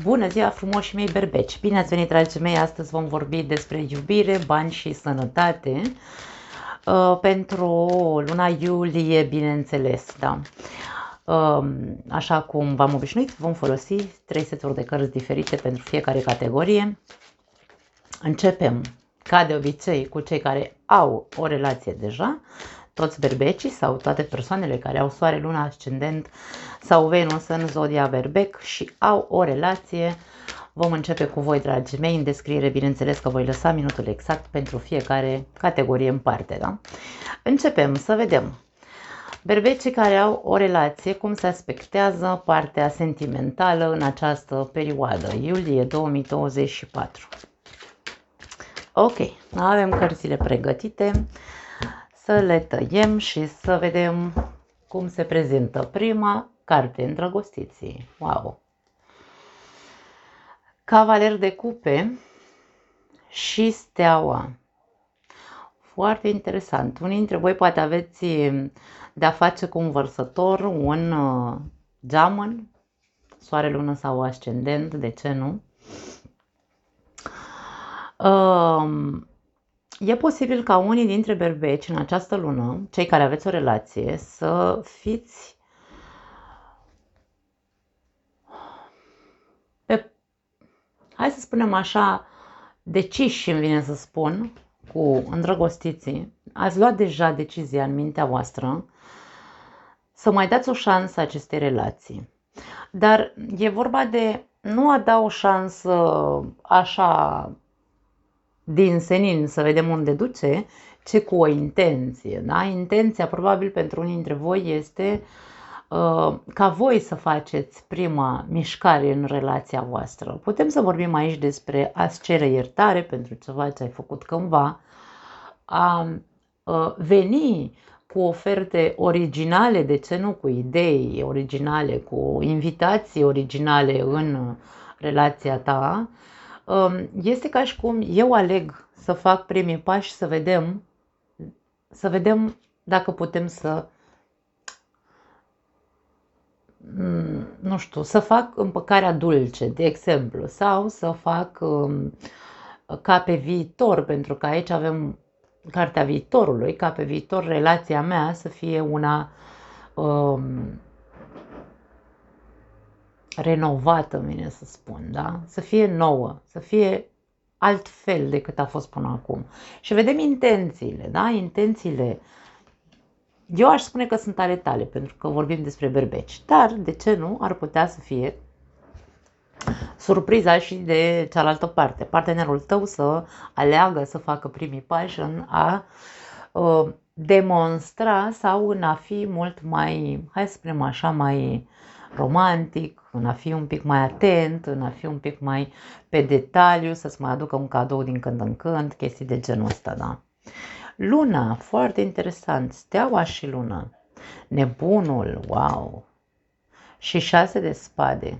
Bună ziua, frumoși mei berbeci! Bine ați venit, dragii mei! Astăzi vom vorbi despre iubire, bani și sănătate pentru luna iulie, bineînțeles, da. Așa cum v-am obișnuit, vom folosi 3 seturi de cărți diferite pentru fiecare categorie. Începem, ca de obicei, cu cei care au o relație deja, toți berbecii sau toate persoanele care au soare, luna, ascendent sau Venus în zodia berbec și au o relație. Vom începe cu voi, dragii mei, în descriere, bineînțeles că voi lăsa minutul exact pentru fiecare categorie în parte, da? Începem să vedem berbecii care au o relație, cum se aspectează partea sentimentală în această perioadă, iulie 2024. Ok, avem cărțile pregătite, să le tăiem și să vedem cum se prezintă prima carte, îndrăgostiții. Wow! Cavaler de cupe și steaua. Foarte interesant. Unii dintre voi poate aveți de-a face cu un vărsător, un geamăn, soare, lună sau ascendent, de ce nu? E posibil ca unii dintre berbeci în această lună, cei care aveți o relație, să fiți hai să spunem așa, deciși, îmi vine să spun, cu îndrăgostiții. Ați luat deja decizia în mintea voastră să mai dați o șansă acestei relații. Dar e vorba de nu a da o șansă așa din senin să vedem unde duce, ci cu o intenție. Da? Intenția probabil pentru unii dintre voi este ca voi să faceți prima mișcare în relația voastră. Putem să vorbim aici despre a-ți cere iertare pentru ceva ce ai făcut cândva, a veni cu oferte originale, de ce nu, cu idei originale, cu invitații originale în relația ta. Este ca și cum eu aleg să fac primii pași, să vedem dacă putem să, nu știu, să fac împăcarea dulce, de exemplu, sau să fac ca pe viitor, pentru că aici avem cartea viitorului, ca pe viitor relația mea să fie una renovată, bine să spun, da? Să fie nouă, să fie altfel decât a fost până acum. Și vedem intențiile, da? Intențiile, eu aș spune că sunt ale tale, pentru că vorbim despre berbeci, dar de ce nu ar putea să fie surpriza și de cealaltă parte, partenerul tău să aleagă să facă primii pași în a demonstra sau în a fi mult mai, hai să spunem așa, mai romantic, în a fi un pic mai atent, în a fi un pic mai pe detaliu, să-ți mai aducă un cadou din când în când, chestii de genul ăsta, da? Luna, foarte interesant, steaua și luna, nebunul, wow, și 6 de spade.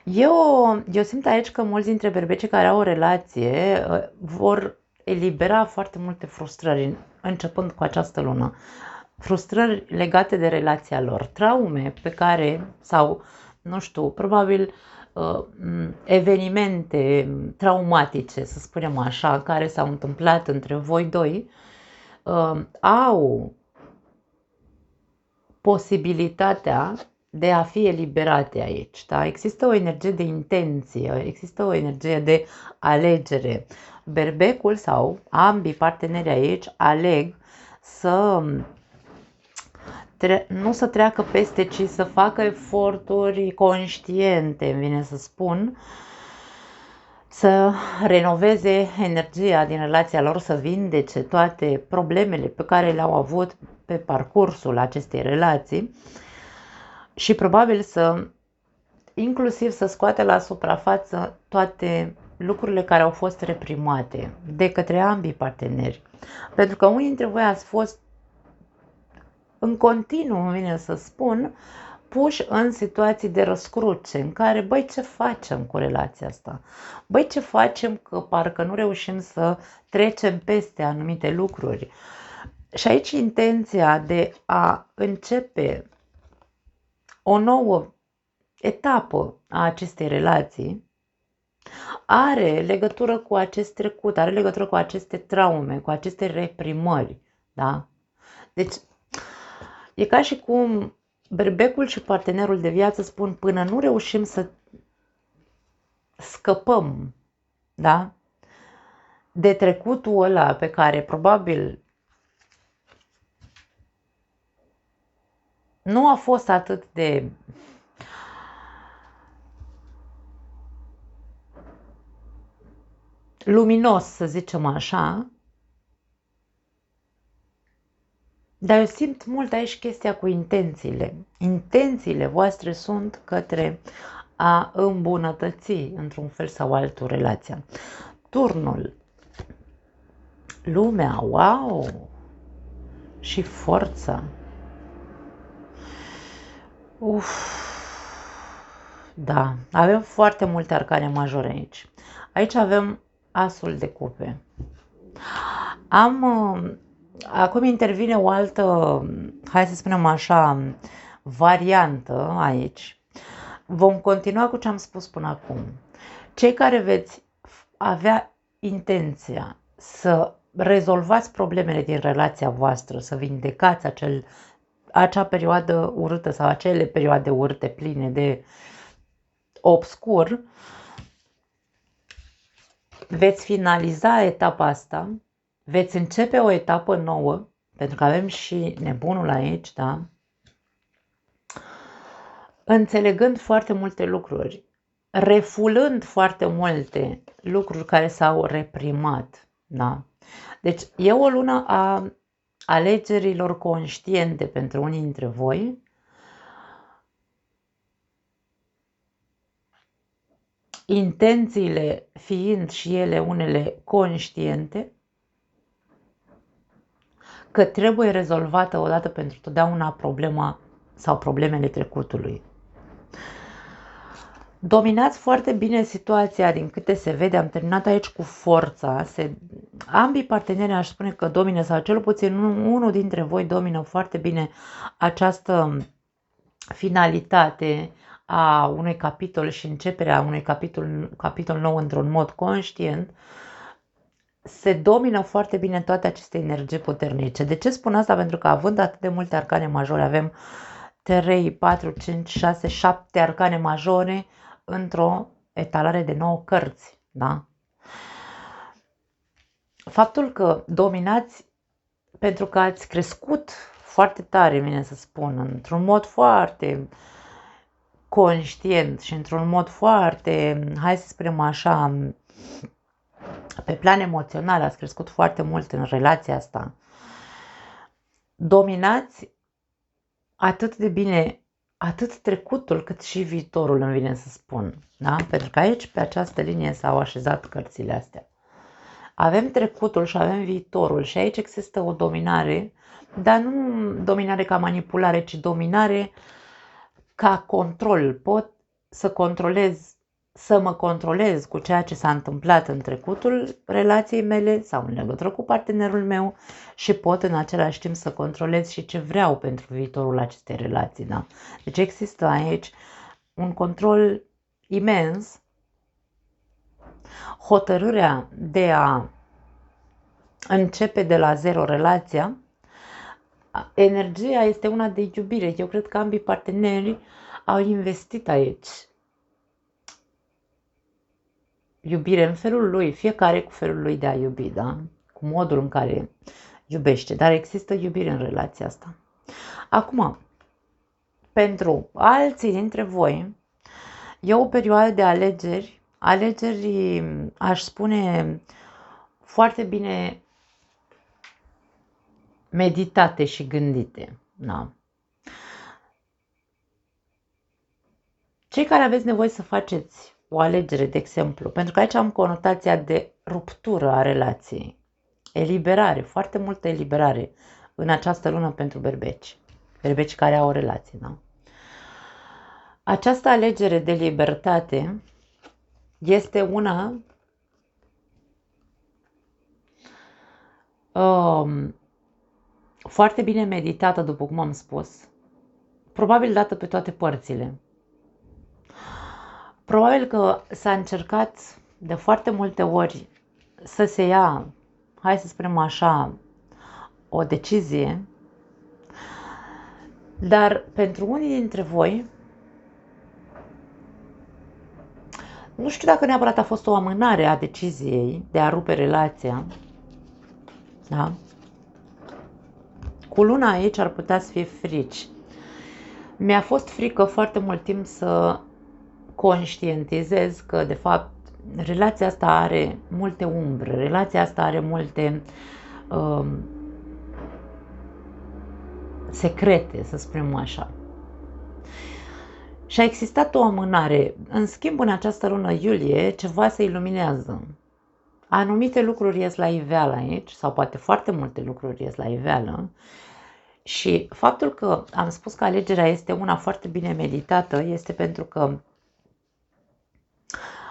Eu simt aici că mulți dintre berbecii care au o relație vor elibera foarte multe frustrări începând cu această lună. Frustrări legate de relația lor, traume pe care, sau nu știu, probabil evenimente traumatice, să spunem așa, care s-au întâmplat între voi doi, au posibilitatea de a fi eliberate aici. Da? Există o energie de intenție, există o energie de alegere. Berbecul sau ambii parteneri aici aleg să nu să treacă peste, ci să facă eforturi conștiente, îmi vine să spun, să renoveze energia din relația lor, să vindece toate problemele pe care le-au avut pe parcursul acestei relații și probabil să, inclusiv să scoate la suprafață toate lucrurile care au fost reprimate de către ambii parteneri. Pentru că unii dintre voi ați fost în continuu, îmi vine să spun, puși în situații de răscruce, în care, băi, ce facem cu relația asta? Băi, ce facem că parcă nu reușim să trecem peste anumite lucruri? Și aici intenția de a începe o nouă etapă a acestei relații are legătură cu acest trecut, are legătură cu aceste traume, cu aceste reprimări, da? Deci, e ca și cum berbecul și partenerul de viață spun până nu reușim să scăpăm, da? De trecutul ăla pe care probabil nu a fost atât de luminos, să zicem așa, dar eu simt mult aici chestia cu intențiile. Intențiile voastre sunt către a îmbunătăți într-un fel sau altul relația. Turnul, lumea, wow, și forța. Uf, da, avem foarte multe arcane majore aici. Aici avem asul de cupe. Acum intervine o altă, hai să spunem așa, variantă aici. Vom continua cu ce am spus până acum. Cei care veți avea intenția să rezolvați problemele din relația voastră, să vindecați acea perioadă urâtă sau acele perioade urâte pline de obscur, veți finaliza etapa asta, veți începe o etapă nouă, pentru că avem și nebunul aici, da? Înțelegând foarte multe lucruri, refulând foarte multe lucruri care s-au reprimat, da? Deci e o lună a alegerilor conștiente pentru unii dintre voi, intențiile fiind și ele unele conștiente, că trebuie rezolvată odată pentru totdeauna problema sau problemele trecutului. Dominați foarte bine situația, din câte se vede, am terminat aici cu forța. Ambii parteneri aș spune că domină, sau cel puțin unul dintre voi domină foarte bine această finalitate a unui capitol și începerea unui capitol nou într-un mod conștient. Se domină foarte bine toate aceste energii puternice. De ce spun asta? Pentru că având atât de multe arcane majore, avem 3, 4, 5, 6, 7 arcane majore într-o etalare de 9 cărți. Da? Faptul că dominați pentru că ați crescut foarte tare, bine să spun, într-un mod foarte conștient și într-un mod foarte, hai să spunem așa, pe plan emoțional, ați crescut foarte mult în relația asta. Dominați atât de bine, atât trecutul cât și viitorul, îmi vine să spun. Da? Pentru că aici, pe această linie, s-au așezat cărțile astea. Avem trecutul și avem viitorul și aici există o dominare, dar nu dominare ca manipulare, ci dominare ca control. Pot să controlez, să mă controlez cu ceea ce s-a întâmplat în trecutul relației mele sau în legătură cu partenerul meu și pot în același timp să controlez și ce vreau pentru viitorul acestei relații. Da? Deci există aici un control imens, hotărârea de a începe de la zero relația. Energia este una de iubire. Eu cred că ambii parteneri au investit aici iubire în felul lui, fiecare cu felul lui de a iubi, da? Cu modul în care iubește, dar există iubire în relația asta. Acum, pentru alții dintre voi, e o perioadă de alegeri, aș spune, foarte bine meditate și gândite. Da? Cei care aveți nevoie să faceți o alegere, de exemplu, pentru că aici am conotația de ruptură a relației, eliberare, foarte multă eliberare în această lună pentru berbeci care au o relație. Da? Această alegere de libertate este una foarte bine meditată, după cum am spus, probabil dată pe toate părțile. Probabil că s-a încercat de foarte multe ori să se ia, hai să spunem așa, o decizie, dar pentru unii dintre voi, nu știu dacă neapărat a fost o amânare a deciziei de a rupe relația, da? Cu luna aici ar putea să fie frici. Mi-a fost frică foarte mult timp să conștientizez că, de fapt, relația asta are multe umbre, relația asta are multe secrete, să spunem așa. Și a existat o amânare. În schimb, în această lună iulie, ceva se iluminează. Anumite lucruri ies la iveală aici, sau poate foarte multe lucruri ies la iveală. Și faptul că am spus că alegerea este una foarte bine meditată este pentru că,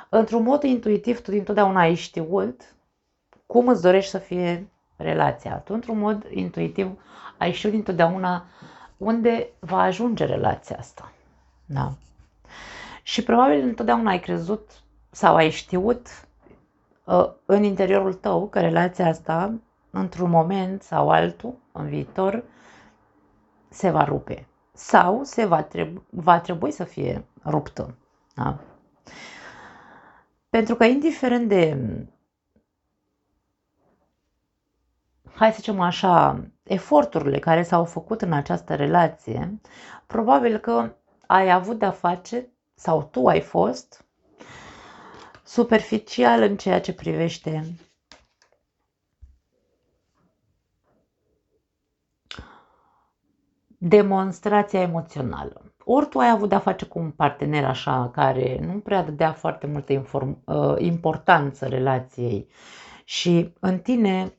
într-un mod intuitiv, tu dintotdeauna ai știut cum îți dorești să fie relația. Tu, într-un mod intuitiv, ai știut dintotdeauna unde va ajunge relația asta. Da. Și probabil întotdeauna ai crezut sau ai știut în interiorul tău că relația asta, într-un moment sau altul, în viitor, se va rupe. Sau va trebui să fie ruptă. Da? Pentru că indiferent de, hai să zicem așa, eforturile care s-au făcut în această relație, probabil că ai avut de-a face sau tu ai fost superficial în ceea ce privește demonstrația emoțională. Ori tu ai avut de-a face cu un partener așa care nu prea dădea foarte multă importanță relației și în tine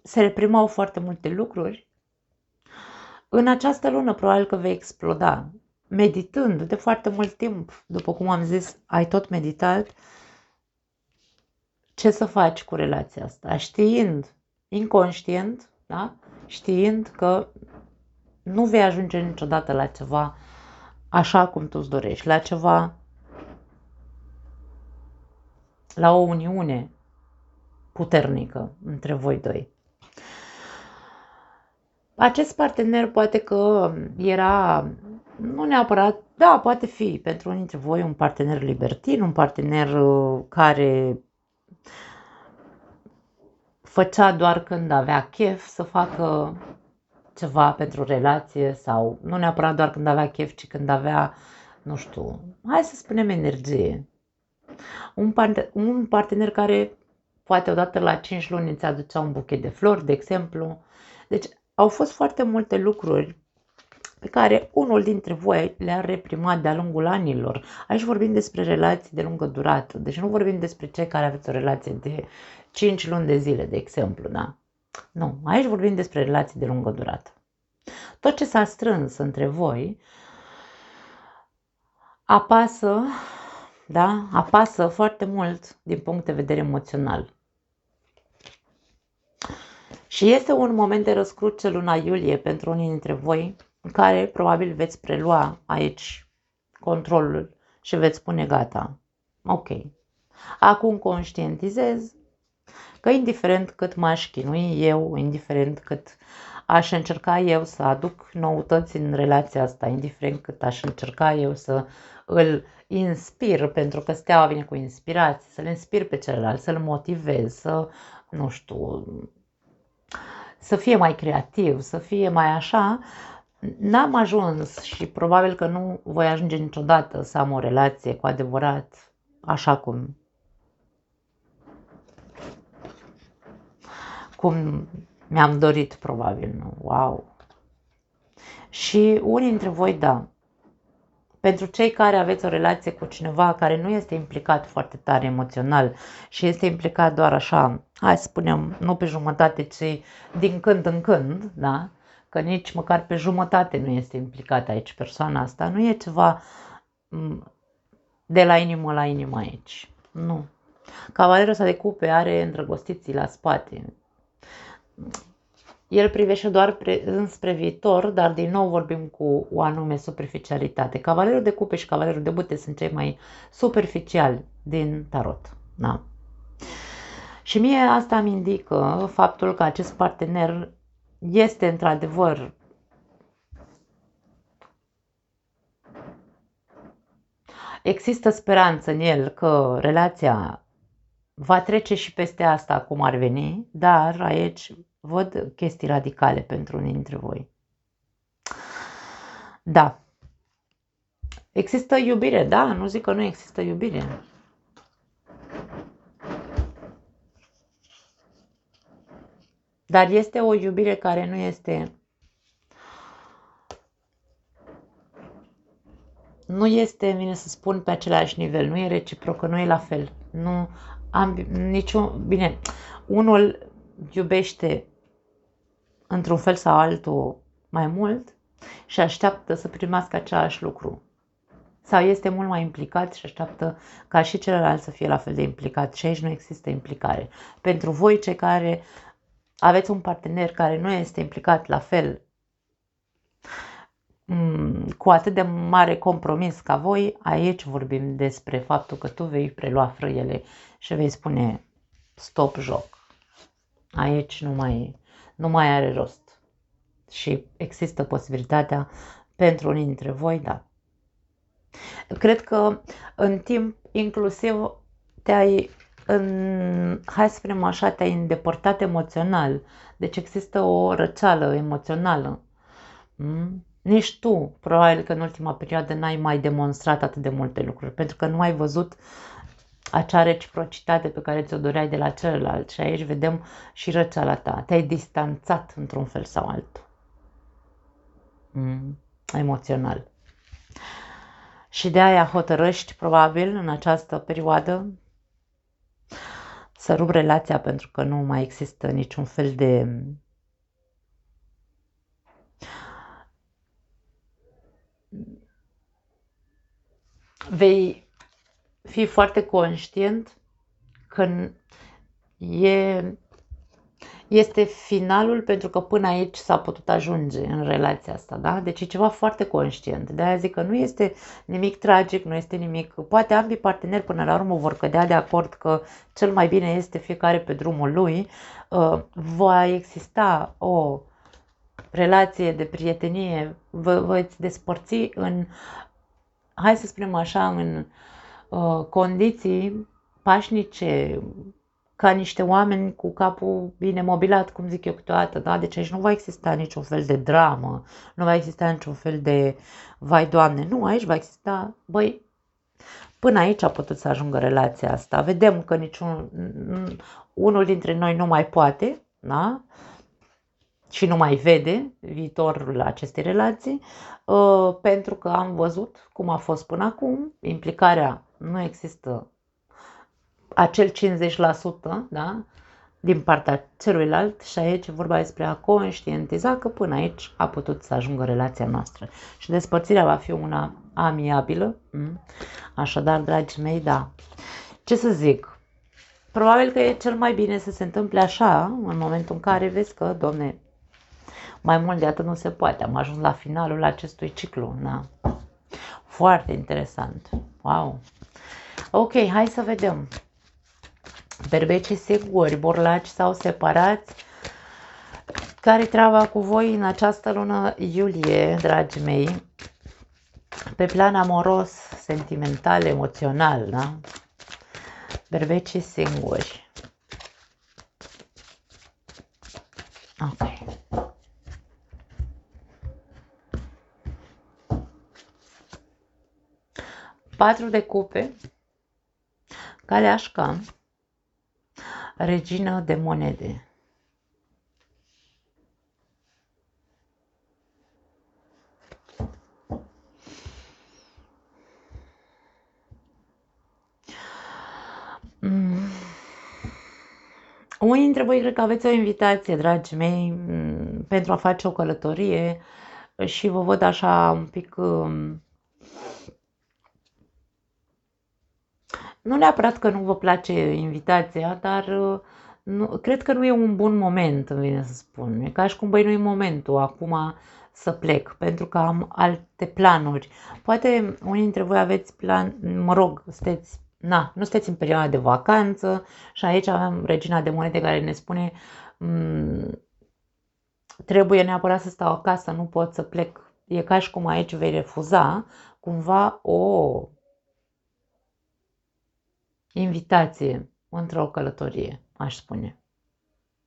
se reprimau foarte multe lucruri, în această lună probabil că vei exploda. Meditând de foarte mult timp, după cum am zis, ai tot meditat, ce să faci cu relația asta? Știind, inconștient, da? Știind că nu vei ajunge niciodată la ceva așa cum tu îți dorești, la ceva, la o uniune puternică între voi doi. Acest partener poate că era, nu neapărat, da, poate fi pentru unii dintre voi un partener libertin, un partener care făcea doar când avea chef să facă ceva pentru relație sau nu neapărat doar când avea chef, ci când avea, nu știu, hai să spunem energie. Un partener care poate odată la 5 luni îți aducea un buchet de flori, de exemplu. Deci au fost foarte multe lucruri pe care unul dintre voi le-a reprimat de-a lungul anilor. Aici vorbim despre relații de lungă durată, deci nu vorbim despre cei care aveți o relație de 5 luni de zile, de exemplu, da? Nu, aici vorbim despre relații de lungă durată. Tot ce s-a strâns între voi apasă, da? Apasă foarte mult din punct de vedere emoțional. Și este un moment de răscruce luna iulie pentru unii dintre voi, în care probabil veți prelua aici controlul și veți spune gata, ok. Acum conștientizez că indiferent cât m-aș chinui eu, indiferent cât aș încerca eu să aduc noutăți în relația asta, indiferent cât aș încerca eu să îl inspir, pentru că steaua vine cu inspirație, să-l inspir pe celălalt, să-l motivez, să, nu știu, să fie mai creativ, să fie mai așa, n-am ajuns și probabil că nu voi ajunge niciodată să am o relație cu adevărat așa cum mi-am dorit, probabil, nu? Wow! Și unii dintre voi, da. Pentru cei care aveți o relație cu cineva care nu este implicat foarte tare emoțional și este implicat doar așa, hai să spunem, nu pe jumătate, ci din când în când, da? Că nici măcar pe jumătate nu este implicată aici persoana asta, nu e ceva de la inimă la inimă aici, nu. Cavalerul ăsta de cupe are îndrăgostiții la spate. El privește doar înspre viitor, dar din nou vorbim cu o anume superficialitate. Cavalerul de cupe și cavalerul de bute sunt cei mai superficiali din tarot. Da? Și mie asta îmi indică faptul că acest partener este într-adevăr există speranță în el că relația va trece și peste asta cum ar veni, dar aici văd chestii radicale pentru unii dintre voi. Da. Există iubire, da, nu zic că nu există iubire. Dar este o iubire care nu este... Nu este, vine să spun, pe același nivel, nu e reciprocă, nu e la fel. Nu am niciun... Bine, unul iubește într-un fel sau altul mai mult și așteaptă să primească același lucru. Sau este mult mai implicat și așteaptă ca și celălalt să fie la fel de implicat. Și aici nu există implicare. Pentru voi, cei care aveți un partener care nu este implicat la fel, cu atât de mare compromis ca voi, aici vorbim despre faptul că tu vei prelua frâiele și vei spune stop joc. Aici nu mai are rost. Și există posibilitatea pentru unii dintre voi, da. Cred că în timp, inclusiv hai să spunem așa, te-ai îndepărtat emoțional. Deci există o răceală emoțională. Nici tu, probabil că în ultima perioadă n-ai mai demonstrat atât de multe lucruri, pentru că nu ai văzut acea reciprocitate pe care ți-o doreai de la celălalt. Și aici vedem și răceala ta. Te-ai distanțat într-un fel sau altul. Emoțional. Și de aia hotărăști, probabil, în această perioadă, să rup relația pentru că nu mai există niciun fel de... Vei fi foarte conștient că este finalul, pentru că până aici s-a putut ajunge în relația asta, da? Deci e ceva foarte conștient. De-aia zic că nu este nimic tragic, nu este nimic... Poate ambii parteneri până la urmă vor cădea de acord că cel mai bine este fiecare pe drumul lui. Va exista o relație de prietenie, vă veți despărți în, hai să spunem așa, în condiții pașnice, ca niște oameni cu capul bine mobilat, cum zic eu câteodată, da? Deci aici nu va exista niciun fel de dramă, nu va exista niciun fel de vai Doamne, nu, aici va exista, băi, până aici a putut să ajungă relația asta. Vedem că unul dintre noi nu mai poate, da? Și nu mai vede viitorul acestei relații, pentru că am văzut cum a fost până acum, implicarea nu există acel 50%, da? Din partea celuilalt, și aici e vorba despre a conștientiza că până aici a putut să ajungă relația noastră. Și despărțirea va fi una amiabilă. Așadar, dragii mei, da. Ce să zic? Probabil că e cel mai bine să se întâmple așa, în momentul în care vezi că, Doamne, mai mult de atât nu se poate. Am ajuns la finalul acestui ciclu. Da? Foarte interesant. Wow! Ok, hai să vedem. Berbecii siguri, borlaci sau separați, care-i treaba cu voi în această lună iulie, dragii mei? Pe plan amoros, sentimental, emoțional, da? Berbecii singuri. Ok. Patru de cupe, Caleașca, regină de monede. Unii dintre voi cred că aveți o invitație, dragii mei, pentru a face o călătorie și vă văd așa un pic... Nu neapărat că nu vă place invitația, dar Nu, cred că nu e un bun moment, îmi vine să spun. E ca și cum, băi, nu e momentul acum să plec, pentru că am alte planuri. Poate unii dintre voi aveți plan, mă rog, nu sunteți în perioada de vacanță și aici avem Regina de Monede care ne spune trebuie neapărat să stau acasă, nu pot să plec. E ca și cum aici vei refuza cumva o invitație într-o călătorie, aș spune,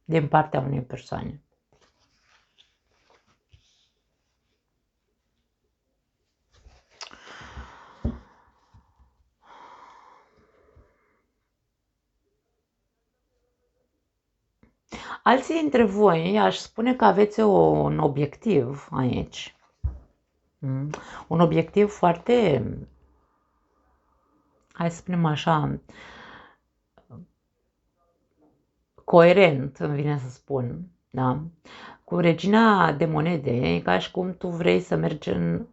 din partea unei persoane. Alții dintre voi aș spune că aveți un obiectiv aici. Un obiectiv foarte, hai să spunem așa, coerent, îmi vine să spun, da? Cu Regina de Monede, e ca și cum tu vrei să mergi în...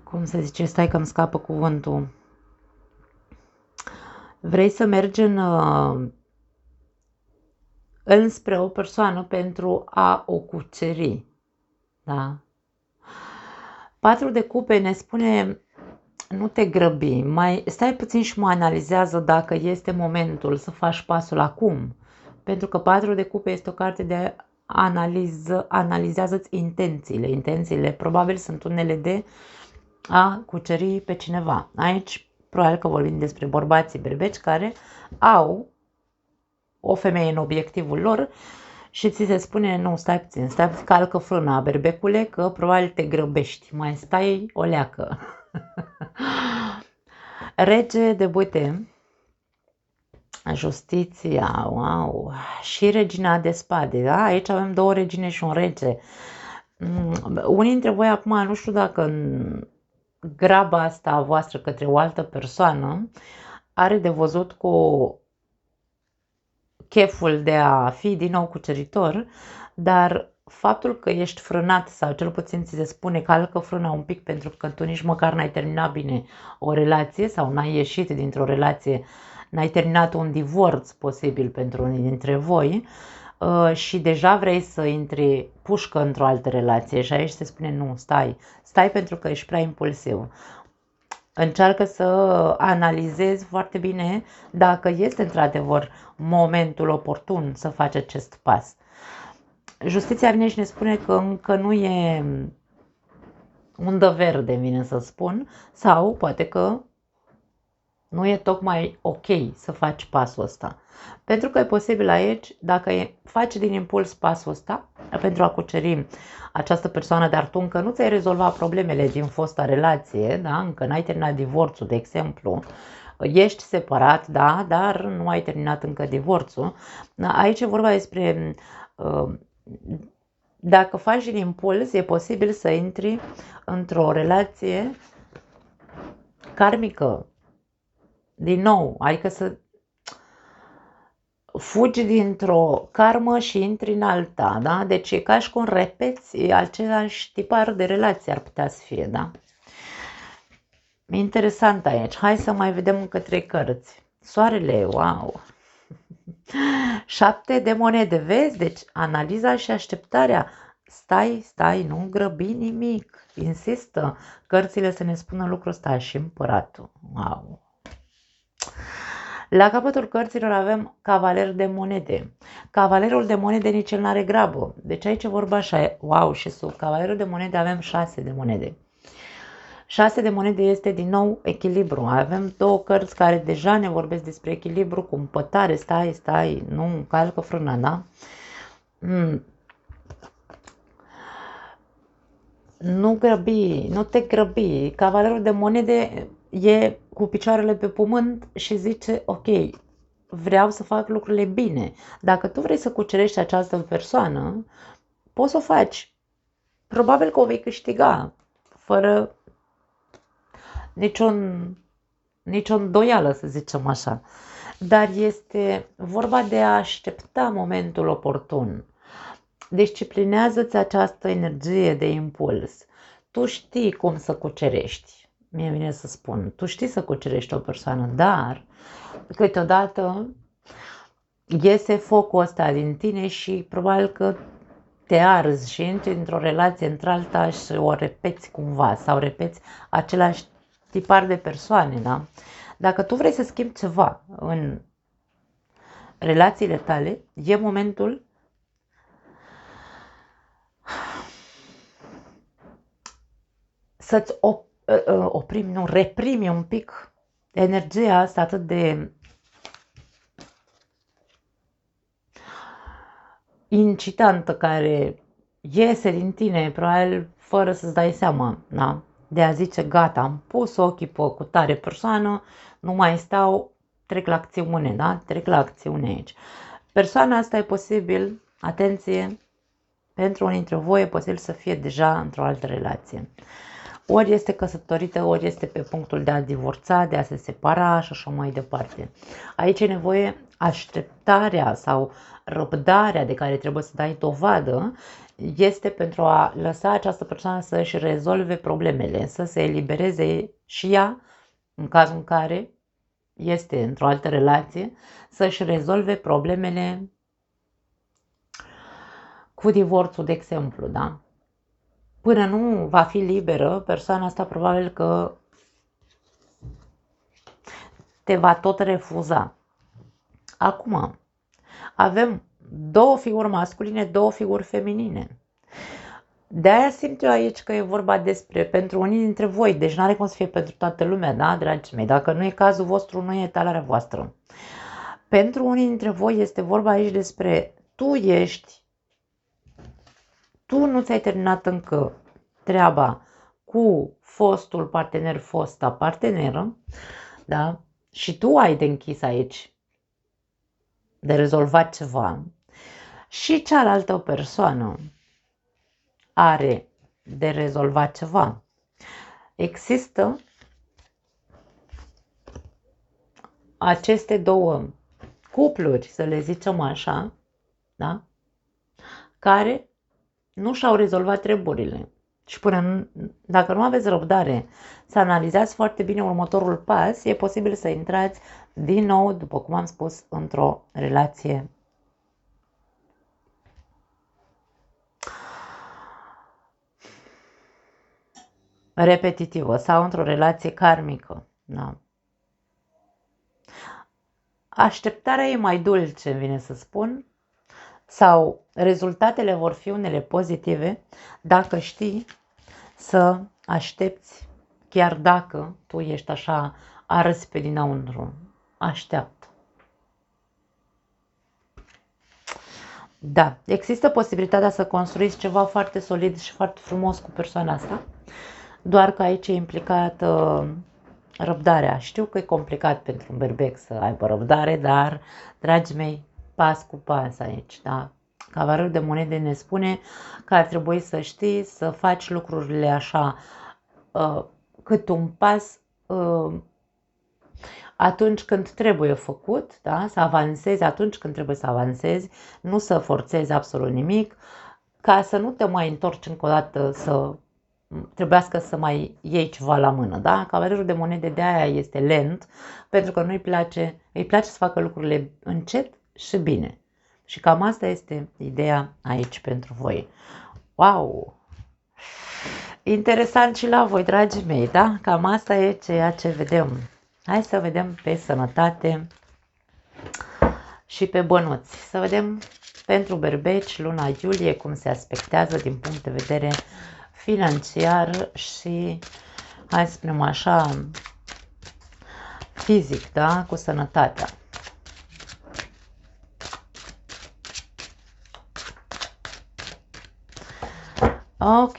Cum se zice? Stai că îmi scapă cuvântul. Vrei să mergi înspre o persoană pentru a o cuceri, da? 4 de cupe ne spune nu te grăbi, mai stai puțin și mai analizează dacă este momentul să faci pasul acum. Pentru că 4 de cupe este o carte de analizează-ți intențiile. Intențiile probabil sunt unele de a cuceri pe cineva. Aici probabil că vorbim despre bărbații berbeci care au o femeie în obiectivul lor și ți se spune, nu, stai puțin, calcă frâna, berbecule, că probabil te grăbești, mai stai o leacă. Rege de bâte, justiția, wow, și regina de spade, da? Aici avem 2 regine și un rege. Unii dintre voi acum, nu știu dacă în graba asta a voastră către o altă persoană are de văzut cu cheful de a fi din nou cuceritor, dar faptul că ești frânat sau cel puțin ți se spune calcă frâna un pic pentru că tu nici măcar n-ai terminat bine o relație sau n-ai ieșit dintr-o relație, n-ai terminat un divorț posibil pentru unii dintre voi și deja vrei să intri pușcă într-o altă relație și aici se spune nu, stai pentru că ești prea impulsiv. Încearcă să analizezi foarte bine dacă este într-adevăr momentul oportun să faci acest pas. Justiția vine și ne spune că încă nu e undă verde, vine să spun, sau poate că nu e tocmai ok să faci pasul ăsta. Pentru că e posibil aici, dacă faci din impuls pasul ăsta pentru a cuceri această persoană, dar tu încă nu ți-ai rezolvat problemele din fosta relație, da? Încă n-ai terminat divorțul, de exemplu, ești separat, da, dar nu ai terminat încă divorțul. Aici e vorba despre dacă faci din impuls, e posibil să intri într-o relație karmică. Din nou, adică să fugi dintr-o karmă și intri în alta, da? Deci e ca și cum repeți același tipar de relație ar putea să fie, da? Interesant aici. Hai să mai vedem încă 3 cărți. Soarele, wow! 7 de monede, vezi? Deci analiza și așteptarea. Stai, nu grăbi nimic. Insistă cărțile să ne spună lucrul ăsta și împăratul. Wow! La capătul cărților avem Cavaler de monede. Cavalerul de monede nici el n-are grabă. Deci aici e vorba așa, wow, și sub Cavalerul de monede avem 6 de monede. 6 de monede este din nou echilibru. Avem 2 cărți care deja ne vorbesc despre echilibru, cumpătare, stai, nu calcă frâna, da? Nu grăbi, nu te grăbi. Cavalerul de monede e cu picioarele pe pământ și zice, ok, vreau să fac lucrurile bine. Dacă tu vrei să cucerești această persoană, poți să o faci. Probabil că o vei câștiga, fără nicio îndoială, să zicem așa. Dar este vorba de a aștepta momentul oportun. Disciplinează-ți această energie de impuls. Tu știi cum să cucerești. mie vine să spun. Tu știi să cucerești o persoană, dar câteodată iese focul ăsta din tine și probabil că te arzi și intri într-o relație într-alta și o repeți cumva sau repeți același tipar de persoane, da? Dacă tu vrei să schimbi ceva în relațiile tale, e momentul să-ți oprimi, nu, reprimi un pic energia asta atât de incitantă care iese din tine, probabil fără să-ți dai seama, da? De a zice, gata, am pus ochii pe cu tare persoană, nu mai stau, trec la acțiune, da? Trec la acțiune aici. Persoana asta e posibil, atenție, pentru unii dintre voi e posibil să fie deja într-o altă relație. Ori este căsătorită, ori este pe punctul de a divorța, de a se separa și așa mai departe. Aici e nevoie așteptarea sau răbdarea de care trebuie să dai dovadă este pentru a lăsa această persoană să își rezolve problemele, să se elibereze și ea, în cazul în care este într-o altă relație, să își rezolve problemele cu divorțul, de exemplu, da? Până nu va fi liberă, persoana asta probabil că te va tot refuza. Acum, avem două figuri masculine, două figuri feminine. De-aia simt eu aici că e vorba despre, pentru unii dintre voi, deci nu are cum să fie pentru toată lumea, da, dragii mei? Dacă nu e cazul vostru, nu e talarea voastră. Pentru unii dintre voi este vorba aici despre tu nu ți-ai terminat încă treaba cu fostul partener, fosta parteneră, da? Și tu ai de închis aici, de rezolvat ceva. Și cealaltă persoană are de rezolvat ceva. Există aceste două cupluri, să le zicem așa, da? Care nu și-au rezolvat treburile. Și dacă nu aveți răbdare să analizați foarte bine următorul pas, e posibil să intrați din nou, după cum am spus, într-o relație repetitivă sau într-o relație karmică. Da. Așteptarea e mai dulce, vine să spun, sau rezultatele vor fi unele pozitive dacă știi să aștepți, chiar dacă tu ești așa ars pe dinăuntru. Așteaptă. Da, există posibilitatea să construiți ceva foarte solid și foarte frumos cu persoana asta, doar că aici e implicată răbdarea. Știu că e complicat pentru un berbec să aibă răbdare, dar, dragii mei, pas cu pas aici, da? Cavalerul de monede ne spune că ar trebui să știi să faci lucrurile așa, cât un pas atunci când trebuie făcut, da? Să avansezi atunci când trebuie să avansezi, nu să forțezi absolut nimic, ca să nu te mai întorci încă o dată să trebuiască să mai iei ceva la mână, da? Cavalerul de monede de aia este lent, pentru că nu îi place să facă lucrurile încet și bine. Și cam asta este ideea aici pentru voi. Wow! Interesant și la voi, dragii mei, da? Cam asta e ceea ce vedem. Hai să vedem pe sănătate și pe bănuți. Să vedem pentru berbeci luna iulie cum se aspectează din punct de vedere financiar și, hai să spunem așa, fizic, da? Cu sănătatea. Ok.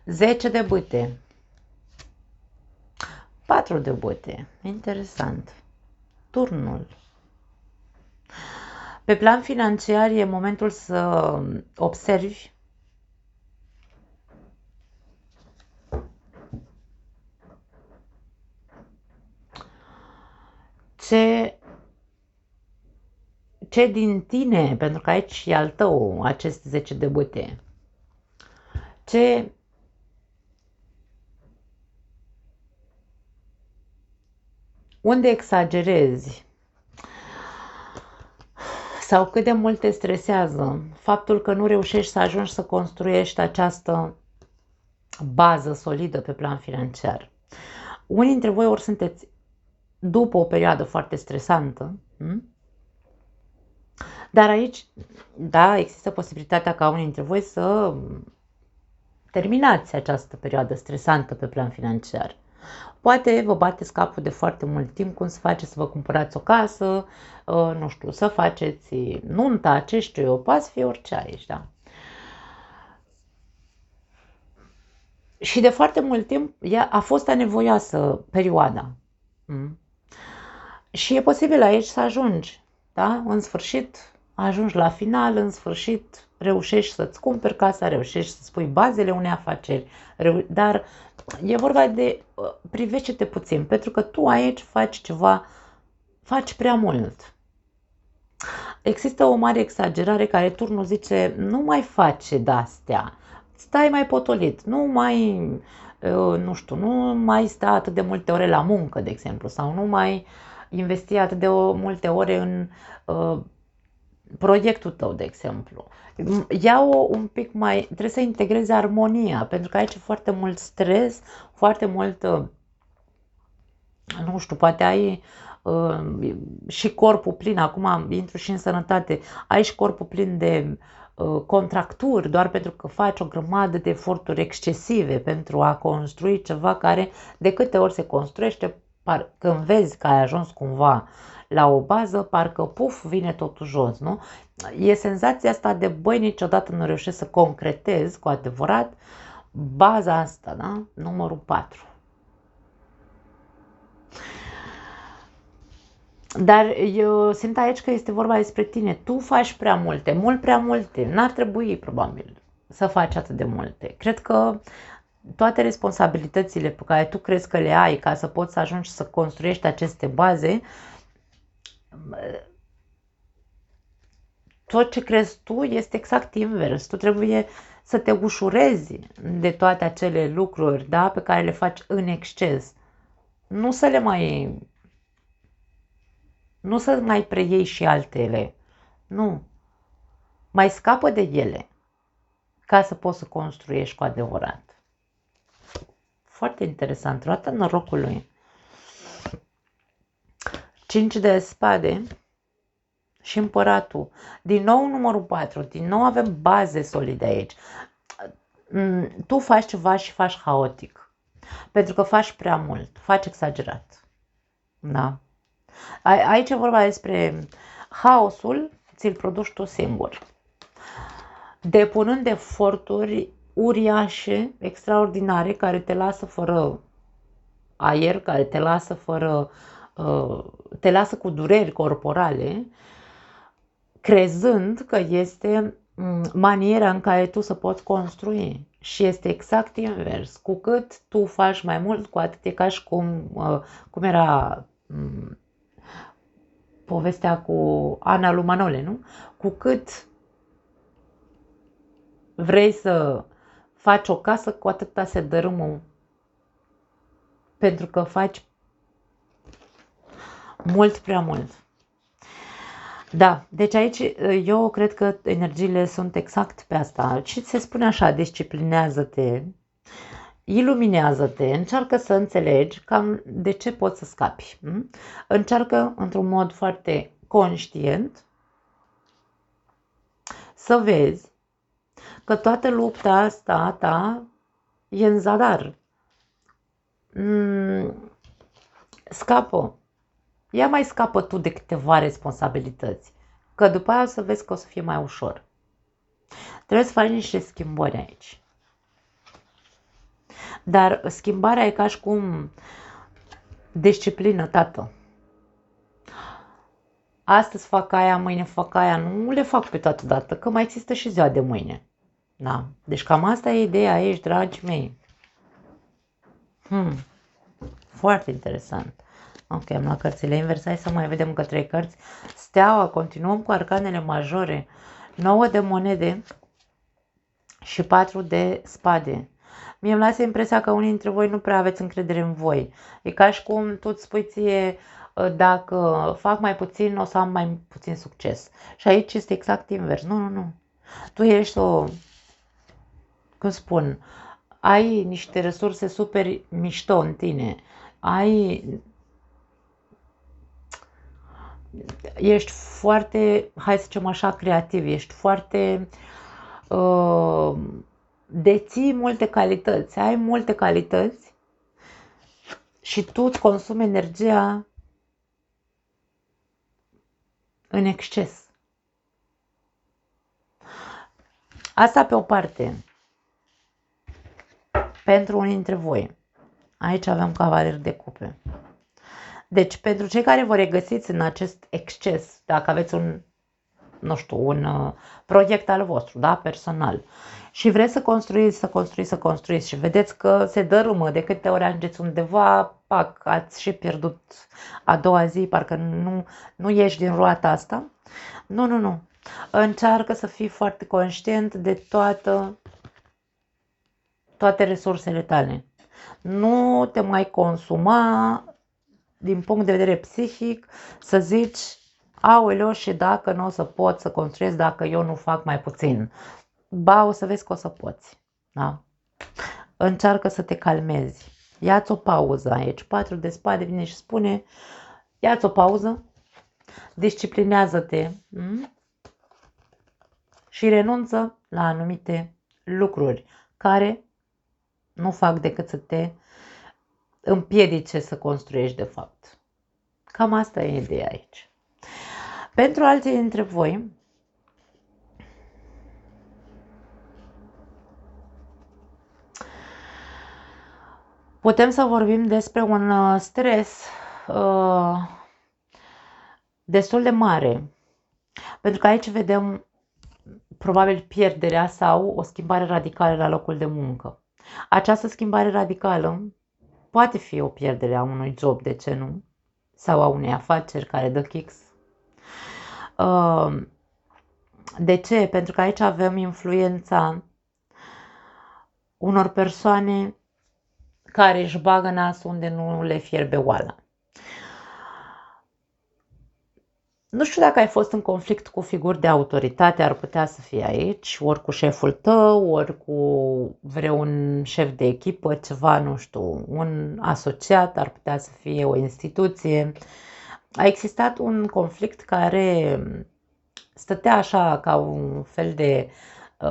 10 de bâte. 4 de bâte. Interesant. Turnul. Pe plan financiar e momentul să observi ce din tine, pentru că aici e al tău acest 10 de bâte, unde exagerezi sau cât de mult te stresează faptul că nu reușești să ajungi să construiești această bază solidă pe plan financiar. Unii dintre voi ori sunteți după o perioadă foarte stresantă, dar aici, da, există posibilitatea ca unii dintre voi să terminați această perioadă stresantă pe plan financiar. Poate vă bateți capul de foarte mult timp cum să faceți să vă cumpărați o casă, nu știu, să faceți nunta, ce știu eu, poate fi orice aici, da? Și de foarte mult timp a fost anevoioasă perioada. Și e posibil aici să ajungi, da? În sfârșit ajungi la final, în sfârșit reușești să-ți cumperi casa, reușești să-ți pui bazele unei afaceri, dar e vorba de privește-te puțin, pentru că tu aici faci ceva, faci prea mult. Există o mare exagerare care turnul zice, nu mai face de-astea, stai mai potolit, nu mai sta atât de multe ore la muncă, de exemplu, sau nu mai investi atât de multe ore în proiectul tău, de exemplu. Ia-o un pic mai, trebuie să integrezi armonia, pentru că aici e foarte mult stres, foarte mult, nu știu, poate ai și corpul plin, acum intru și în sănătate, ai și corpul plin de contracturi, doar pentru că faci o grămadă de eforturi excesive pentru a construi ceva care de câte ori se construiește, când vezi că ai ajuns cumva la o bază, parcă puf, vine totul jos, nu? E senzația asta de, băi, niciodată nu reușesc să concretez cu adevărat baza asta, da? Numărul 4. Dar eu simt aici că este vorba despre tine. Tu faci prea multe, mult prea multe. N-ar trebui, probabil, să faci atât de multe. Cred că toate responsabilitățile pe care tu crezi că le ai ca să poți să ajungi să construiești aceste baze, tot ce crezi tu este exact invers. Tu trebuie să te ușurezi de toate acele lucruri, da, pe care le faci în exces. Nu să mai preiei și altele. Nu. Mai scapă de ele ca să poți să construiești cu adevărat. Foarte interesant. Roata norocului. 5 de spade și împăratul. Din nou numărul 4. Din nou avem baze solide aici. Tu faci ceva și faci haotic. Pentru că faci prea mult. Faci exagerat. Da? Aici e vorba despre haosul, ți-l produci tu singur. Depunând eforturi uriașe, extraordinare, care te lasă fără aer, care te lasă te lasă cu dureri corporale, crezând că este maniera în care tu să poți construi. Și este exact invers. Cu cât tu faci mai mult, cu atât e ca și cum era povestea cu Ana lui Manole, nu? Cu cât vrei să faci o casă, cu atâta se dărâmă. Pentru că faci mult prea mult. Da, deci aici eu cred că energiile sunt exact pe asta. Și se spune așa, disciplinează-te, iluminează-te, încearcă să înțelegi cam de ce poți să scapi. Încearcă într-un mod foarte conștient să vezi că toată lupta asta ta e în zadar. Scapă. Ia mai scapă tu de câteva responsabilități, că după aia o să vezi că o să fie mai ușor. Trebuie să faci niște schimbări aici. Dar schimbarea e ca și cum disciplină, tată. Astăzi fac aia, mâine fac aia, nu le fac pe toată dată, că mai există și ziua de mâine. Da. Deci cam asta e ideea aici, dragii mei. Foarte interesant. Ok, am luat cărțile invers, hai să mai vedem încă 3 cărți. Steaua, continuăm cu arcanele majore. 9 de monede și 4 de spade. Mie îmi lasă impresia că unii dintre voi nu prea aveți încredere în voi. E ca și cum tu îți spui ție, dacă fac mai puțin, o să am mai puțin succes. Și aici este exact invers. Nu, nu, nu. Tu ești cum spun, ai niște resurse super mișto în tine. Ești foarte, hai să zicem așa, creativ. Ești foarte... deții multe calități. Ai multe calități și tu îți consumi energia în exces. Asta pe o parte. Pentru unii dintre voi. Aici avem cavaler de cupe. Deci, pentru cei care vă regăsiți în acest exces, dacă aveți un proiect al vostru, da, personal, și vreți să construiți și vedeți că se dărâmă de câte ori ajungeți undeva, pac, ați și pierdut a doua zi, parcă nu ieși din roata asta. Nu, nu, nu. Încearcă să fii foarte conștient de toate resursele tale. Nu te mai consuma din punct de vedere psihic, să zici, aoleo, și dacă nu o să pot să construiesc, dacă eu nu fac mai puțin. Ba, o să vezi că o să poți. Da? Încearcă să te calmezi. Ia-ți o pauză aici. 4 de spade vine și spune, ia-ți o pauză, disciplinează-te și renunță la anumite lucruri care nu fac decât să te împiedice să construiești de fapt. Cam asta e ideea aici. Pentru alții dintre voi, putem să vorbim despre un stres destul de mare. Pentru că aici vedem probabil pierderea sau o schimbare radicală la locul de muncă. Această schimbare radicală poate fi o pierdere a unui job, de ce nu? Sau a unei afaceri care dă kicks. De ce? Pentru că aici avem influența unor persoane care își bagă nasul unde nu le fierbe oala. Nu știu dacă ai fost în conflict cu figuri de autoritate, ar putea să fie aici, ori cu șeful tău, ori cu vreun șef de echipă, ceva, nu știu, un asociat, ar putea să fie o instituție. A existat un conflict care stătea așa ca un fel de...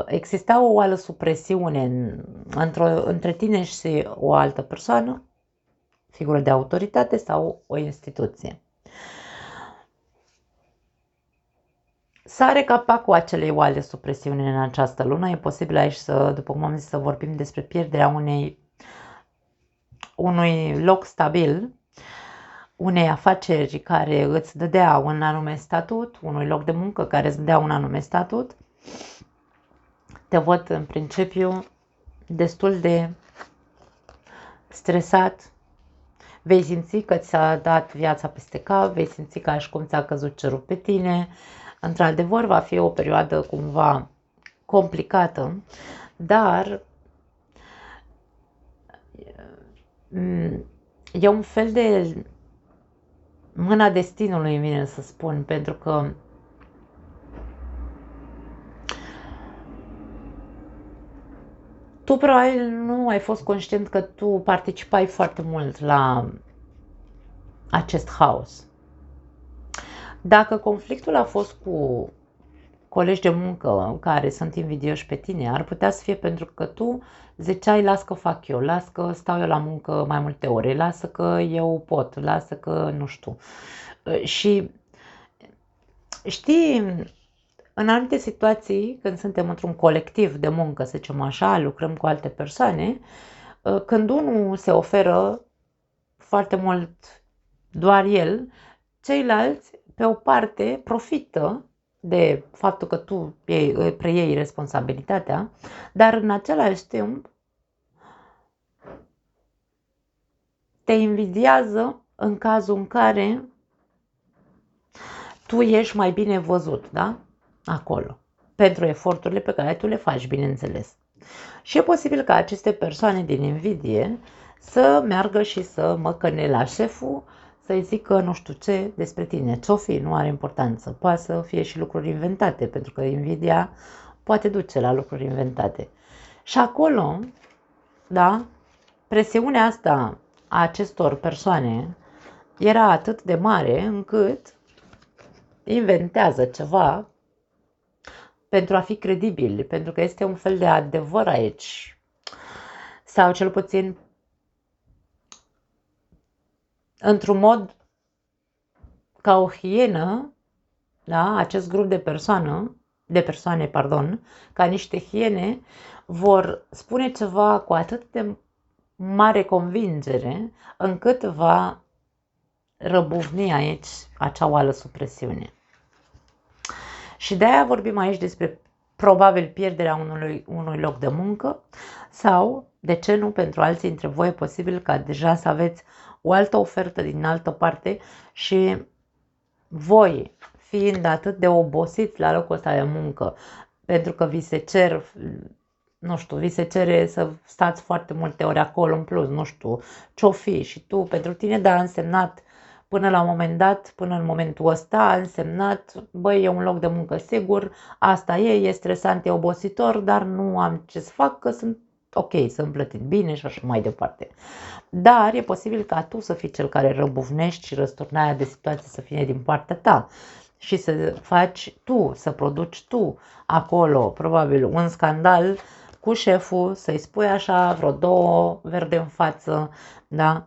Exista o oală supresiune între tine și o altă persoană, figură de autoritate sau o instituție. Sare capacul acelei oale supresiune în această lună. E posibil aici să, după cum am zis, să vorbim despre pierderea unui loc stabil, unei afaceri care îți dădea un anume statut, unui loc de muncă care îți dădea un anume statut. Te văd în principiu destul de stresat. Vei simți că ți-a dat viața peste cap, vei simți ca și cum ți-a căzut cerul pe tine. Într-adevăr, va fi o perioadă cumva complicată, dar e un fel de mâna destinului, îmi vine să spun, pentru că tu probabil nu ai fost conștient că tu participai foarte mult la acest haos. Dacă conflictul a fost cu colegi de muncă care sunt invidioși pe tine, ar putea să fie pentru că tu ziceai, las că fac eu, las că stau eu la muncă mai multe ore, lasă că eu pot, lasă că nu știu. Și știi, în anumite situații, când suntem într-un colectiv de muncă, să zicem așa, lucrăm cu alte persoane, când unul se oferă foarte mult doar el, ceilalți, pe o parte, profită de faptul că tu preiei responsabilitatea, dar în același timp te invidiază în cazul în care tu ești mai bine văzut, da? Acolo, pentru eforturile pe care tu le faci, bineînțeles. Și e posibil ca aceste persoane din invidie să meargă și să măcăne la șeful, să-i zică nu știu ce despre tine. Ce-o fi, nu are importanță. Poate să fie și lucruri inventate, pentru că invidia poate duce la lucruri inventate. Și acolo, da, presiunea asta a acestor persoane era atât de mare încât inventează ceva pentru a fi credibil, pentru că este un fel de adevăr aici. Sau cel puțin într-un mod ca o hienă, da, acest grup de persoane, ca niște hiene, vor spune ceva cu atât de mare convingere, încât va răbufni aici acea oală sub presiune. Și de-aia vorbim aici despre probabil pierderea unui loc de muncă sau, de ce nu, pentru alții dintre voi e posibil ca deja să aveți o altă ofertă din altă parte și voi, fiind atât de obosiți la locul ăsta de muncă, pentru că vi se cer, nu știu, vi se cere să stați foarte multe ori acolo în plus, nu știu, ce-o fi și tu, pentru tine, da, a însemnat până la un moment dat, până în momentul ăsta, a însemnat, băi, e un loc de muncă sigur, asta e stresant, e obositor, dar nu am ce să fac, că sunt ok, sunt plătit bine și așa mai departe. Dar e posibil ca tu să fii cel care răbufnești și răsturnarea de situație să fie din partea ta și să faci tu, să produci tu acolo, probabil, un scandal cu șeful, să-i spui așa vreo două verde în față, da?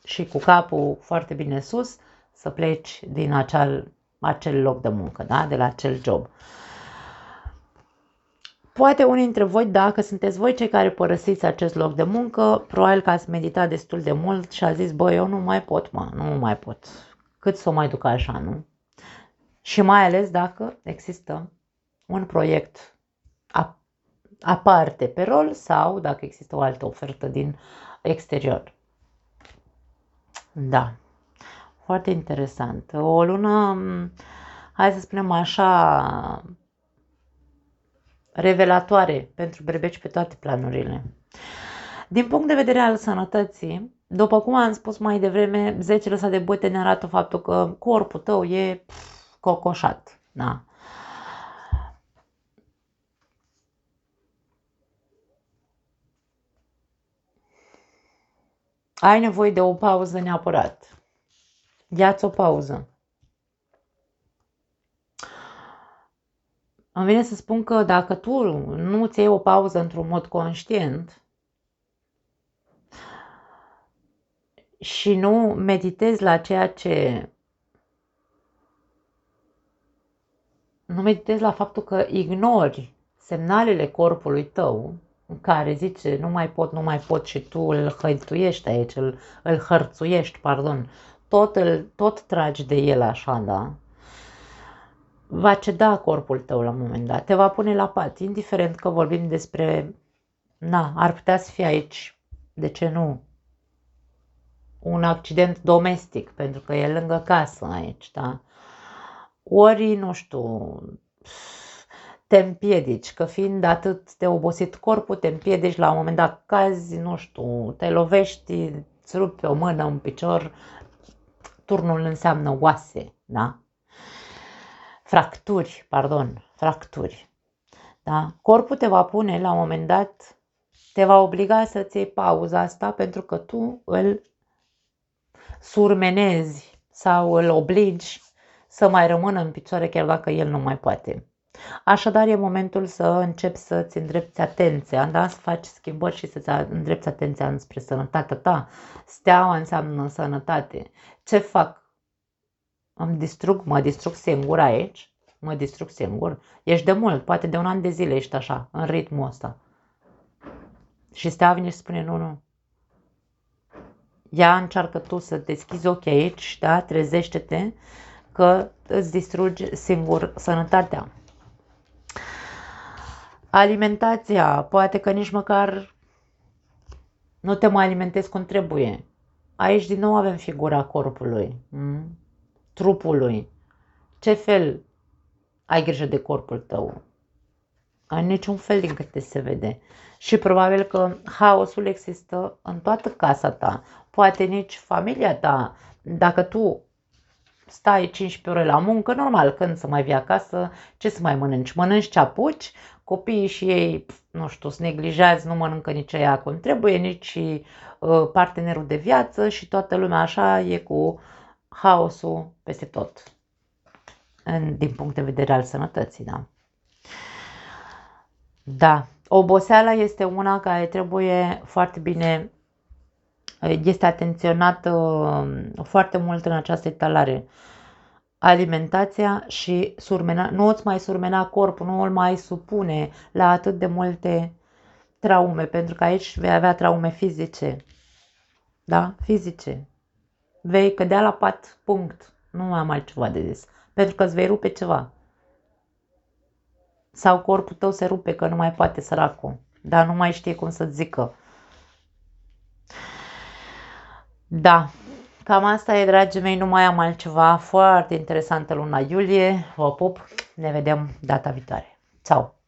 Și cu capul foarte bine sus, să pleci din acel loc de muncă, da? De la acel job. Poate unii dintre voi, dacă sunteți voi cei care părăsiți acest loc de muncă, probabil că ați meditat destul de mult și ați zis, bă, eu nu mai pot, nu mai pot. Cât să o mai duc așa, nu? Și mai ales dacă există un proiect aparte pe rol sau dacă există o altă ofertă din exterior. Da, foarte interesant. O lună, hai să spunem așa, revelatoare pentru berbeci pe toate planurile. Din punct de vedere al sănătății, după cum am spus mai devreme, 10 ăsta de băte ne arată faptul că corpul tău e cocoșat. Da. Ai nevoie de o pauză neapărat. Ia-ți o pauză. Îmi vine să spun că dacă tu nu ți iei o pauză într-un mod conștient și nu meditezi la ceea ce... Nu meditezi la faptul că ignori semnalele corpului tău în care zice nu mai pot și tu îl hăituiești aici, îl hărțuiești, pardon, tot tragi de el așa, da? Va ceda corpul tău la un moment dat, te va pune la pat, indiferent că vorbim despre, ar putea să fie aici, de ce nu, un accident domestic, pentru că e lângă casă aici, da? Ori, nu știu, te împiedici, că fiind atât de obosit corpul, te împiedici, la un moment dat cazi, nu știu, te lovești, îți rupi o mână, un picior, turnul înseamnă oase, da? Fracturi, da? Corpul te va pune la un moment dat, te va obliga să-ți iei pauza asta pentru că tu îl surmenezi sau îl obligi să mai rămână în picioare chiar dacă el nu mai poate. Așadar e momentul să începi să-ți îndrepți atenția, da? Să faci schimbări și să-ți îndrepți atenția înspre sănătatea ta. Steaua înseamnă sănătate. Ce fac? Mă distrug singur aici, Ești de mult, poate de un an de zile ești așa, în ritmul ăsta. Și steaua vine și spune, nu. Ia încearcă tu să deschizi ochii aici, da? Trezește-te că îți distrugi singur sănătatea. Alimentația, poate că nici măcar nu te mai alimentezi cum trebuie. Aici din nou avem figura corpului, trupului. Ce fel ai grijă de corpul tău? în niciun fel din câte se vede. Și probabil că haosul există în toată casa ta, poate nici familia ta. Dacă tu stai 15 ore la muncă, normal, când să mai vii acasă, ce să mai mănânci? Mănânci ce apuci, copiii și ei, nu știu, sunt neglijați, nu mănâncă nici ea cum trebuie, nici partenerul de viață și toată lumea așa e cu haosul peste tot, din punct de vedere al sănătății, da. Da, oboseala este una care trebuie foarte bine, este atenționată foarte mult în această etalare. Alimentația și nu îți mai surmena corpul, nu îl mai supune la atât de multe traume, pentru că aici vei avea traume fizice, da? Fizice. Vei cădea la pat, punct. Nu mai am altceva de zis, pentru că îți vei rupe ceva. Sau corpul tău se rupe că nu mai poate săracul, dar nu mai știe cum să-ți zică. Da, cam asta e, dragii mei, nu mai am altceva. Foarte interesantă luna iulie. Vă pup, ne vedem data viitoare. Ceau!